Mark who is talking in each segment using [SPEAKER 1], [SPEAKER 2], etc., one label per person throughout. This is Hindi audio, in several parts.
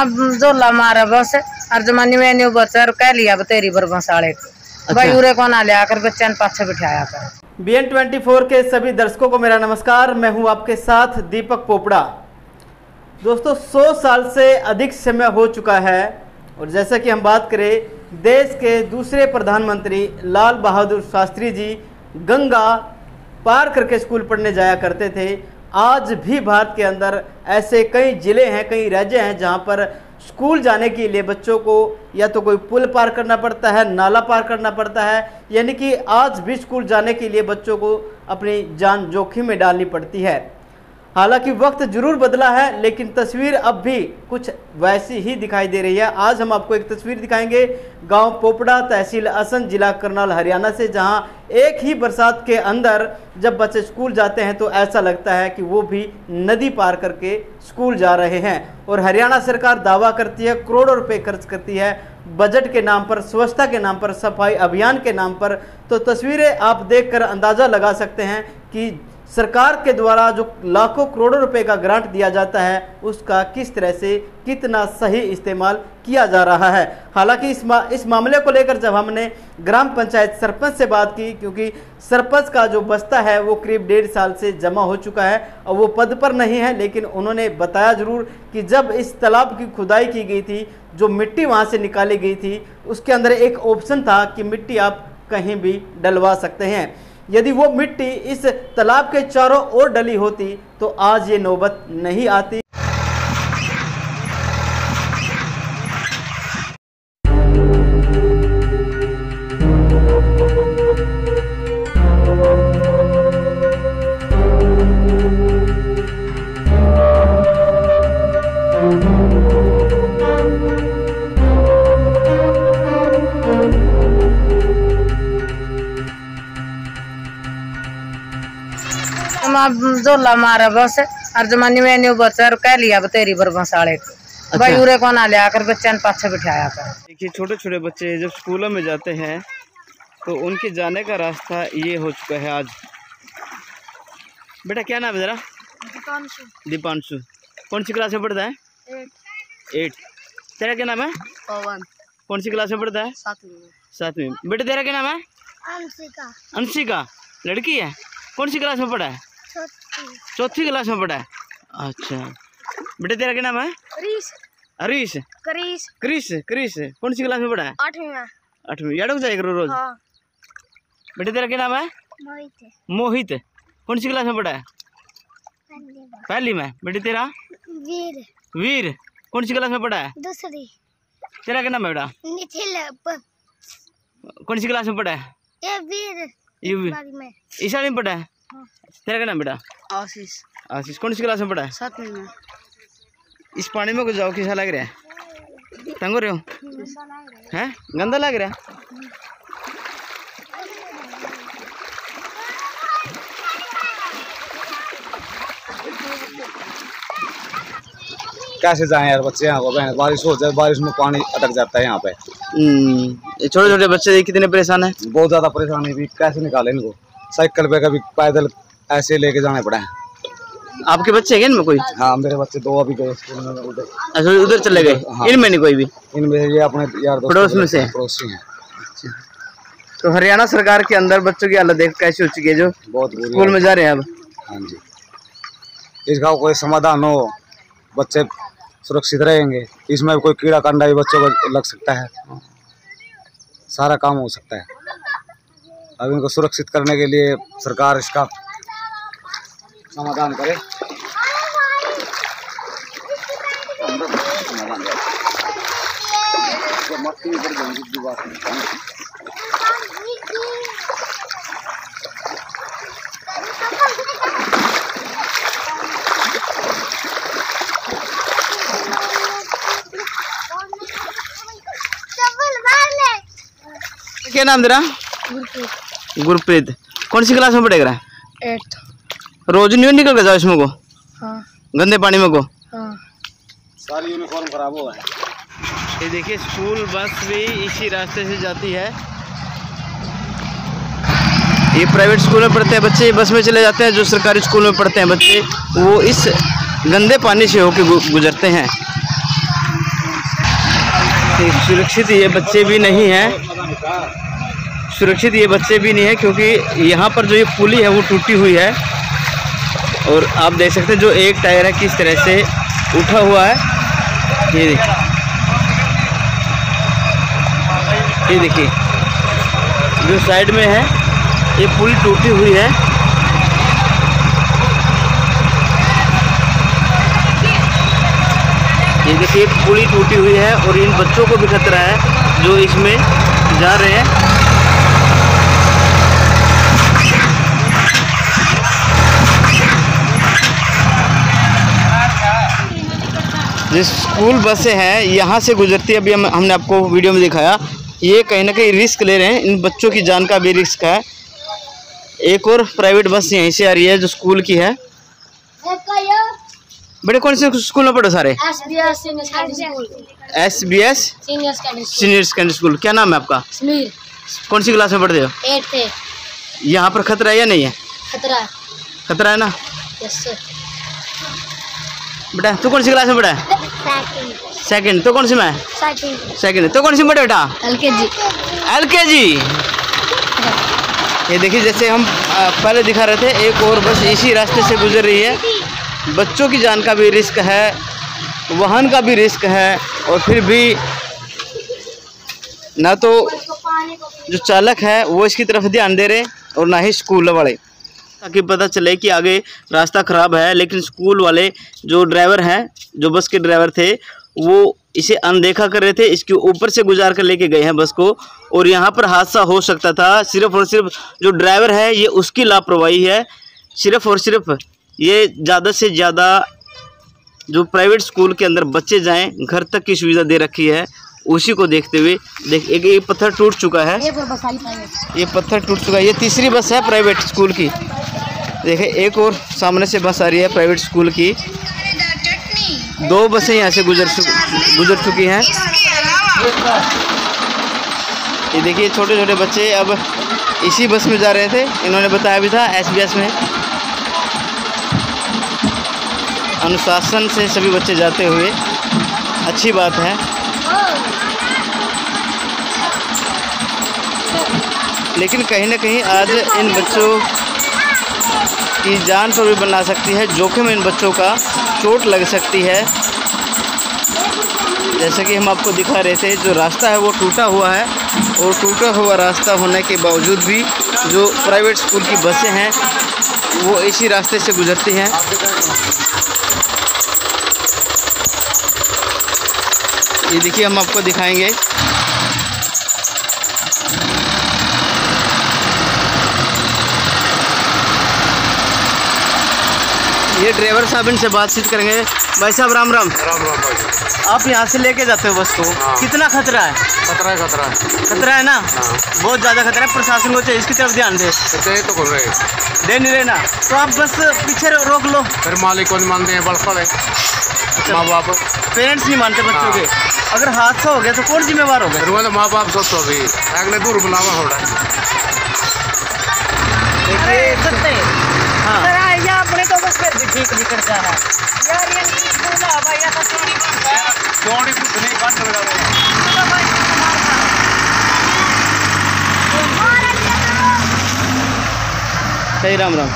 [SPEAKER 1] जोला मारा बस और जमानी में न्यू बच्चा कह लिया तेरी बरबसाले भाई उरे को ना ले आकर बच्चा ने पाछे बिठाया कर।
[SPEAKER 2] BN24 के सभी दर्शकों को मेरा नमस्कार। मैं हूं आपके साथ दीपक पोपड़ा। दोस्तों 100 साल से अधिक समय हो चुका है और जैसा कि हम बात करें देश के दूसरे प्रधानमंत्री लाल बहादुर शास्त्री जी गंगा पार करके स्कूल पढ़ने जाया करते थे। आज भी भारत के अंदर ऐसे कई जिले हैं, कई राज्य हैं जहां पर स्कूल जाने के लिए बच्चों को या तो कोई पुल पार करना पड़ता है, नाला पार करना पड़ता है, यानी कि आज भी स्कूल जाने के लिए बच्चों को अपनी जान जोखिम में डालनी पड़ती है। हालांकि वक्त जरूर बदला है लेकिन तस्वीर अब भी कुछ वैसी ही दिखाई दे रही है। आज हम आपको एक तस्वीर दिखाएंगे गांव पोपड़ा, तहसील असंध, जिला करनाल, हरियाणा से, जहां एक ही बरसात के अंदर जब बच्चे स्कूल जाते हैं तो ऐसा लगता है कि वो भी नदी पार करके स्कूल जा रहे हैं। और हरियाणा सरकार दावा करती है, करोड़ों रुपए खर्च करती है बजट के नाम पर, स्वच्छता के नाम पर, सफाई अभियान के नाम पर। तो तस्वीरें आप देखकर अंदाज़ा लगा सकते हैं कि सरकार के द्वारा जो लाखों करोड़ों रुपए का ग्रांट दिया जाता है उसका किस तरह से कितना सही इस्तेमाल किया जा रहा है। हालांकि इस मामले को लेकर जब हमने ग्राम पंचायत सरपंच से बात की, क्योंकि सरपंच का जो बस्ता है वो करीब 1.5 साल से जमा हो चुका है और वो पद पर नहीं है, लेकिन उन्होंने बताया जरूर कि जब इस तालाब की खुदाई की गई थी, जो मिट्टी वहाँ से निकाली गई थी, उसके अंदर एक ऑप्शन था कि मिट्टी आप कहीं भी डलवा सकते हैं। यदि वो मिट्टी इस तालाब के चारों ओर डली होती तो आज ये नौबत नहीं आती।
[SPEAKER 1] जोला मारा बस और जमानी में न्यू बच्चा कह लिया तेरी बरबसाले भाई उरे को ना ले आकर बच्चा ने पाछे बिठाया कर।
[SPEAKER 2] देखिए छोटे छोटे बच्चे जब स्कूलों में जाते हैं तो उनके जाने का रास्ता ये हो चुका है आज। बेटा क्या नाम है जरा? दीपांशु। कौन सी क्लास में पढ़ता है? 8। तेरा क्या नाम है?
[SPEAKER 1] पवन।
[SPEAKER 2] कौन सी क्लास में पढ़ता है? 7वीं। बेटा तेरा क्या नाम है? अंशिका। लड़की है? कौन सी क्लास में पढ़ा है? 4वीं क्लास में पढ़ा है। अच्छा बेटा तेरा क्या नाम है? हरीश। क्रिश। कौन सी क्लास में पढ़ा है? 8वीं। याद जाए करो रोज।
[SPEAKER 1] हाँ।
[SPEAKER 2] बेटा तेरा क्या नाम है? मोहित। कौन सी क्लास में पढ़ा है? 1ली में। बेटा तेरा? वीर। कौन सी क्लास में पढ़ा है?
[SPEAKER 1] 2री।
[SPEAKER 2] तेरा क्या नाम है बेटा?
[SPEAKER 1] निखिल।
[SPEAKER 2] कौन सी क्लास में पढ़ा है? इस में पढ़ा है। तेरा क्या नाम बेटा? आशीष। कौन सी क्लास में पढ़ा है?
[SPEAKER 1] 7वीं में।
[SPEAKER 2] इस पानी में कुछ जाओ कैसा लग रहा है? तंग हो रहे हो? हैं? गंदा लग रहा है?
[SPEAKER 3] कैसे जाएं यार बच्चे यहाँ को? बारिश हो जाए, बारिश में पानी अटक जाता है यहाँ पे।
[SPEAKER 2] छोटे छोटे बच्चे कितने परेशान हैं?
[SPEAKER 3] बहुत ज्यादा परेशानी भी। कैसे निकाले इनको? साइकिल पे कभी पैदल ऐसे लेके जाने पड़ा है।
[SPEAKER 2] आपके बच्चे हैं इनमें कोई?
[SPEAKER 3] हाँ मेरे बच्चे 2 अभी गए स्कूल में उधर।
[SPEAKER 2] अच्छा उधर चले गए? हाँ। इनमें नहीं कोई भी?
[SPEAKER 3] इनमें ये अपने यार
[SPEAKER 2] पड़ोस में से
[SPEAKER 3] पड़ोसी हैं।
[SPEAKER 2] तो हरियाणा सरकार के अंदर बच्चों की हालत देख कैसी हो चुकी है जो
[SPEAKER 3] बहुत
[SPEAKER 2] स्कूल में जा रहे हैं अब?
[SPEAKER 3] हाँ जी, इसका कोई समाधान हो, बच्चे सुरक्षित रहेंगे। इसमें कोई कीड़ा कंडा भी बच्चों को लग सकता है, सारा काम हो सकता है। अब इनको सुरक्षित करने के लिए सरकार इसका समाधान करे।
[SPEAKER 2] क्या नाम तेरा? गुरप्रीत। कौन सी क्लास में पढ़ेगा?
[SPEAKER 1] 8।
[SPEAKER 2] रोज न्यू निकल के जाओ इसमें को?
[SPEAKER 1] हाँ।
[SPEAKER 2] गंदे पानी में को?
[SPEAKER 1] हाँ।
[SPEAKER 3] सारी यूनिफॉर्म खराब हुआ है।
[SPEAKER 2] ये देखिए स्कूल बस भी इसी रास्ते से जाती है। ये प्राइवेट स्कूल में पढ़ते हैं बच्चे, बस में चले जाते हैं। जो सरकारी स्कूल में पढ़ते हैं बच्चे वो इस गंदे पानी से होकर गुजरते हैं। सुरक्षित ये बच्चे भी नहीं हैं, सुरक्षित ये बच्चे भी नहीं है, क्योंकि यहाँ पर जो ये पुली है वो टूटी हुई है। और आप देख सकते हैं जो एक टायर है किस तरह से उठा हुआ है। ये देखिए जो साइड में है ये पुली टूटी हुई है। ये देखिए पुली टूटी हुई है और इन बच्चों को भी खतरा है जो इसमें जा रहे हैं। जो स्कूल बसें हैं यहाँ से गुजरती है, अभी हमने आपको वीडियो में दिखाया, ये कहीं ना कहीं रिस्क ले रहे हैं, इन बच्चों की जान का भी रिस्क है। एक और प्राइवेट बस यहीं से आ रही है जो स्कूल की है। बड़े कौन से स्कूल में पढ़ो सारे? SBS senior secondary school. क्या नाम है आपका?
[SPEAKER 4] समीर।
[SPEAKER 2] कौन सी क्लास में पढ़ते हो?
[SPEAKER 4] 8th।
[SPEAKER 2] यहाँ पर खतरा है या नहीं है?
[SPEAKER 4] खतरा।
[SPEAKER 2] खतरा है ना?
[SPEAKER 4] Yes sir.
[SPEAKER 2] बेटा तू कौन सी क्लास में पढ़ा है? सेकंड। तो कौन सी में है? सेकंड। तो कौन सी में पढ़े बेटा? LKG। ये देखिए जैसे हम पहले दिखा रहे थे, एक और बस इसी रास्ते से गुजर रही है। बच्चों की जान का भी रिस्क है, वाहन का भी रिस्क है, और फिर भी ना तो जो चालक है वो इसकी तरफ ध्यान दे रहे और ना ही स्कूल वाले, ताकि पता चले कि आगे रास्ता ख़राब है। लेकिन स्कूल वाले जो ड्राइवर हैं, जो बस के ड्राइवर थे, वो इसे अनदेखा कर रहे थे, इसके ऊपर से गुजार कर लेके गए हैं बस को, और यहाँ पर हादसा हो सकता था। सिर्फ़ और सिर्फ जो ड्राइवर है ये उसकी लापरवाही है। सिर्फ़ और सिर्फ ये ज़्यादा से ज़्यादा जो प्राइवेट स्कूल के अंदर बच्चे जाएं, घर तक की सुविधा दे रखी है, उसी को देखते हुए एक ये पत्थर टूट चुका है। ये पत्थर टूट चुका है। ये तीसरी बस है प्राइवेट स्कूल की। देखिए एक और सामने से बस आ रही है प्राइवेट स्कूल की। 2 बसें यहाँ से गुजर चुकी हैं। ये देखिए छोटे छोटे बच्चे अब इसी बस में जा रहे थे, इन्होंने बताया भी था SBS में। अनुशासन से सभी बच्चे जाते हुए, अच्छी बात है। लेकिन कहीं ना कहीं आज इन बच्चों की जान पर भी बना सकती है, जोखिम इन बच्चों का, चोट लग सकती है। जैसे कि हम आपको दिखा रहे थे, जो रास्ता है वो टूटा हुआ है, और टूटा हुआ रास्ता होने के बावजूद भी जो प्राइवेट स्कूल की बसें हैं वो इसी रास्ते से गुजरती हैं। ये देखिए हम आपको दिखाएंगे। ये ड्राइवर साहब, इनसे बातचीत करेंगे। भाई साहब राम राम।
[SPEAKER 5] राम राम भाई।
[SPEAKER 2] आप यहाँ से लेके जाते हो बस को,
[SPEAKER 5] हाँ।
[SPEAKER 2] कितना खतरा है? खतरा है ना?
[SPEAKER 5] हाँ।
[SPEAKER 2] बहुत ज़्यादा खतरा है। प्रशासन को चाहिए इसकी तरफ ध्यान दे।
[SPEAKER 5] तो बोल रहे
[SPEAKER 2] दे नहीं रहे ना, तो आप बस पीछे रोक लो।
[SPEAKER 5] फिर मालिक को नहीं मानते हैं, बड़फड़ है। माँ बाप
[SPEAKER 2] पेरेंट्स नहीं मानते बच्चों के। अगर हादसा हो गया तो कौन जिम्मेवार होगा?
[SPEAKER 5] फिर वो तो माँ बाप सोचो अभी अगले दूर बुलावा हो रहा है।
[SPEAKER 2] हाँ
[SPEAKER 1] अपने तो बस फिर भी ठीक निकल जा रहा है यार। ये स्कूल है भाई, ऐसा चोरी बस है,
[SPEAKER 5] चौड़ी कुछ नहीं काट लगा रहे।
[SPEAKER 2] सही। राम राम।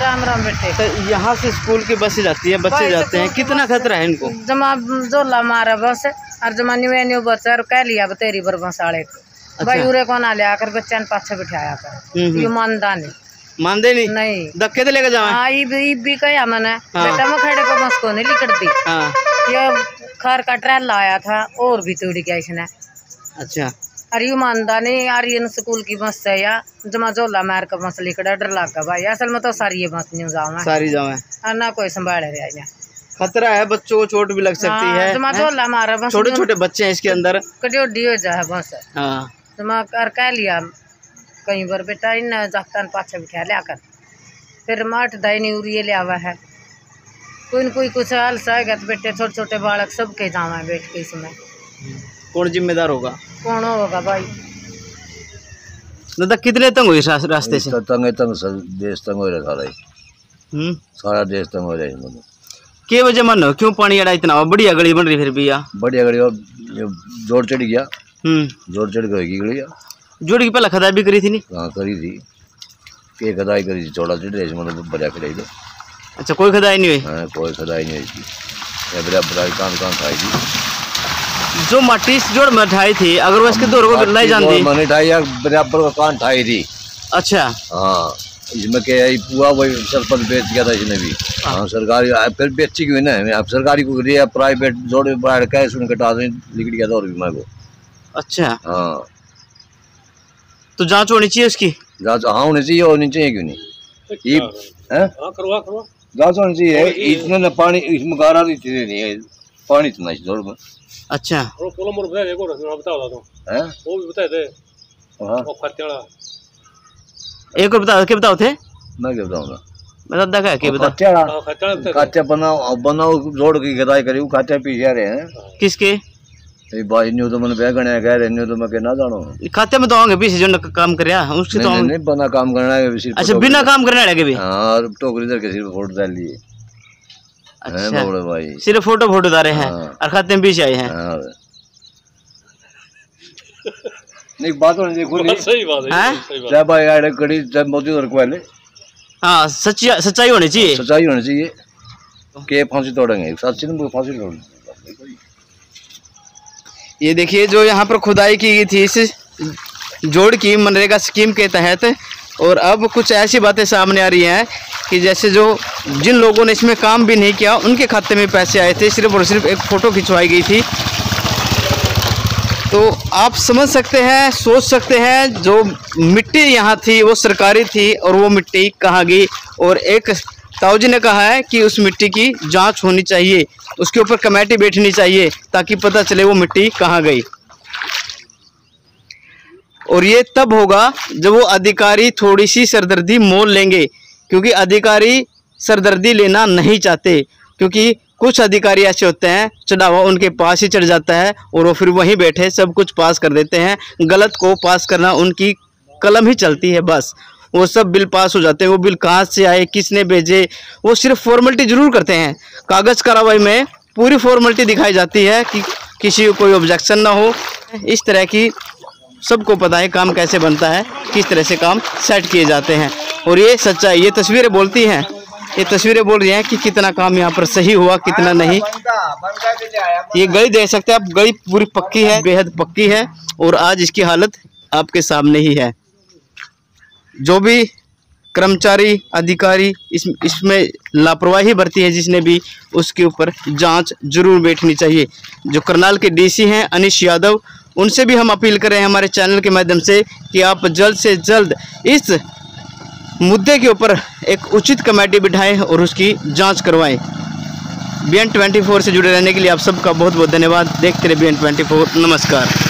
[SPEAKER 1] राम राम बेटे।
[SPEAKER 2] तो यहाँ से स्कूल की बसें जाती है, बच्चे जाते हैं, कितना खतरा है इनको?
[SPEAKER 1] जमा जोला मारा बस और जमा न्यू बस और कह लिया तेरी बरबसाड़े को भाई उरे को ना ले आकर बच्चा ने पाछे बिठाया कर। ये मानदा नहीं,
[SPEAKER 2] मानते नहीं धक्के तो लेकर जाओ।
[SPEAKER 1] हाँ भी कहा मैंने बेटा मैं खड़े को बस को नहीं लिकट दी।
[SPEAKER 2] हाँ।
[SPEAKER 1] ये खर का ट्रेल आया था और भी तोड़ गया इसने।
[SPEAKER 2] अच्छा।
[SPEAKER 1] अरे यू मानदा नहीं यार, ये स्कूल की बस है या जमा जोला मार का बस लिकड़ा डर लगा भाई। असल में तो सारी ये बस नहीं जावा,
[SPEAKER 2] सारी जावा
[SPEAKER 1] ना कोई संभाल रहा।
[SPEAKER 2] खतरा है, बच्चों को चोट भी लग सकती है।
[SPEAKER 1] जमा जोला मारा बस,
[SPEAKER 2] छोटे छोटे बच्चे हैं इसके अंदर,
[SPEAKER 1] कटोडी हो जाए बस।
[SPEAKER 2] हाँ।
[SPEAKER 1] जमा कर कह लिया कई बार बेटा इन जागता पाछे बिठा लिया कर, फिर माठ दाई नहीं उड़िए ले आवा है। कोई न कोई कुछ हाल सहेगा तो बेटे छोटे छोटे बालक सबके जावा है बैठ के इसमें।
[SPEAKER 2] कौन जिम्मेदार होगा?
[SPEAKER 1] कौन होगा भाई?
[SPEAKER 2] दादा कितने तंग हुई रास्ते से?
[SPEAKER 6] तंग देश तंग हो रहा सारा ही। सारा देश तंग हो रहा है।
[SPEAKER 2] के वजह मन हो, क्यों पानी अड़ा इतना? बढ़िया गली बन रही फिर भी यार।
[SPEAKER 4] बढ़िया गली और जोड़ चढ़ गया, जोड़ चढ़ गई गली।
[SPEAKER 2] जोड़ की पहले खदाई भी करी थी नहीं?
[SPEAKER 4] हाँ करी थी, के खदाई करी थी, चौड़ा चढ़ रही मतलब बढ़िया खड़ाई थी।
[SPEAKER 2] अच्छा कोई खदाई नहीं हुई?
[SPEAKER 4] हाँ कोई खदाई नहीं हुई थी, बढ़िया कान खाई थी।
[SPEAKER 2] जो माटी इस जोड़ में ठाई थी, अगर वो इसके दौर को लाई जाती
[SPEAKER 4] मैंने ठाई यार बराबर का कान ठाई थी।
[SPEAKER 2] अच्छा
[SPEAKER 4] हाँ, इसमें क्या है पुआ वही सरपंच बेच गया था इसने भी। हाँ सरकारी फिर बेची क्यों ना, अब सरकारी को दिया, प्राइवेट जोड़े बाहर कैश उन्हें कटा दें, लिख गया था और भी मैं को।
[SPEAKER 2] अच्छा
[SPEAKER 4] हाँ
[SPEAKER 2] तो जांच होनी चाहिए उसकी?
[SPEAKER 4] जांच हाँ होनी चाहिए, होनी चाहिए क्यों नहीं? ये
[SPEAKER 5] करवा
[SPEAKER 4] जांच होनी चाहिए। इतने न पानी इसमें गारा नहीं है, पानी इतना इस जोड़ में।
[SPEAKER 2] अच्छा
[SPEAKER 5] बताओ तो वो भी बताए थे। हाँ
[SPEAKER 2] एक और बताओ, क्या बताओ थे?
[SPEAKER 4] मैं क्या बताऊंगा,
[SPEAKER 2] मैं देखा है, क्या बता?
[SPEAKER 4] काचा बनाओ जोड़ की गदाई करी, काचा पीछे रहे हैं।
[SPEAKER 2] किसके?
[SPEAKER 4] भाई न्यू तो मैंने बैगने कह रहे, न्यू तो मैं कहना जानो
[SPEAKER 2] खाते में तो होंगे पीछे जो काम कर रहा उसके तो
[SPEAKER 4] नहीं बना काम करना है।
[SPEAKER 2] अच्छा बिना काम करने लगे भी?
[SPEAKER 4] हाँ टोकरी इधर के सिर्फ फोटो डाल लिए।
[SPEAKER 2] अच्छा
[SPEAKER 4] भाई
[SPEAKER 2] सिर्फ फोटो डाले हैं और खाते में पीछे आए हैं।
[SPEAKER 4] नहीं बात होनी चाहिए,
[SPEAKER 5] सही बात है।
[SPEAKER 4] चाहे भाई आड़े कड़ी चाहे मोदी और वाले।
[SPEAKER 2] हाँ सच्चाई होनी चाहिए,
[SPEAKER 4] सच्चाई होनी चाहिए। के फांसी तोड़ेंगे, सच्ची में फांसी तोड़ेंगे।
[SPEAKER 2] ये देखिए जो यहाँ पर खुदाई की गई थी इस जोड़ की मनरेगा स्कीम के तहत, और अब कुछ ऐसी बातें सामने आ रही हैं कि जैसे जो जिन लोगों ने इसमें काम भी नहीं किया उनके खाते में पैसे आए थे, सिर्फ और सिर्फ एक फ़ोटो खिंचवाई गई थी। तो आप समझ सकते हैं, सोच सकते हैं, जो मिट्टी यहाँ थी वो सरकारी थी और वो मिट्टी कहाँ गई। और एक ताऊजी ने कहा है कि उस मिट्टी की जांच होनी चाहिए, उसके ऊपर कमेटी बैठनी चाहिए ताकि पता चले वो मिट्टी कहाँ गई। और ये तब होगा जब वो अधिकारी थोड़ी सी सरदर्दी मोल लेंगे, क्योंकि अधिकारी सरदर्दी लेना नहीं चाहते, क्योंकि कुछ अधिकारी ऐसे होते हैं चढ़ावा उनके पास ही चढ़ जाता है और वो फिर वहीं बैठे सब कुछ पास कर देते हैं। गलत को पास करना उनकी कलम ही चलती है, बस वो सब बिल पास हो जाते हैं। वो बिल कहाँ से आए, किसने भेजे, वो सिर्फ फॉर्मेलिटी जरूर करते हैं। कागज़ कार्रवाई में पूरी फॉर्मेलिटी दिखाई जाती है कि किसी को कोई ऑब्जेक्शन ना हो। इस तरह की सबको पता है काम कैसे बनता है, किस तरह से काम सेट किए जाते हैं। और ये सच्चाई, ये तस्वीरें बोलती हैं, ये तस्वीरें बोल रही हैं कि कितना काम यहाँ पर सही हुआ, कितना नहीं। ये गली देख सकते हैं आप, गली पूरी पक्की है, बेहद पक्की है, और आज इसकी हालत आपके सामने ही है। जो भी कर्मचारी अधिकारी इसमें लापरवाही बरती है जिसने भी, उसके ऊपर जांच जरूर बैठनी चाहिए। जो करनाल के डीसी हैं अनिश यादव, उनसे भी हम अपील कर रहे हैं हमारे चैनल के माध्यम से कि आप जल्द से जल्द इस मुद्दे के ऊपर एक उचित कमेटी बिठाएं और उसकी जांच करवाएं। BN24 से जुड़े रहने के लिए आप सबका बहुत बहुत धन्यवाद। देखते रहे BN24। नमस्कार।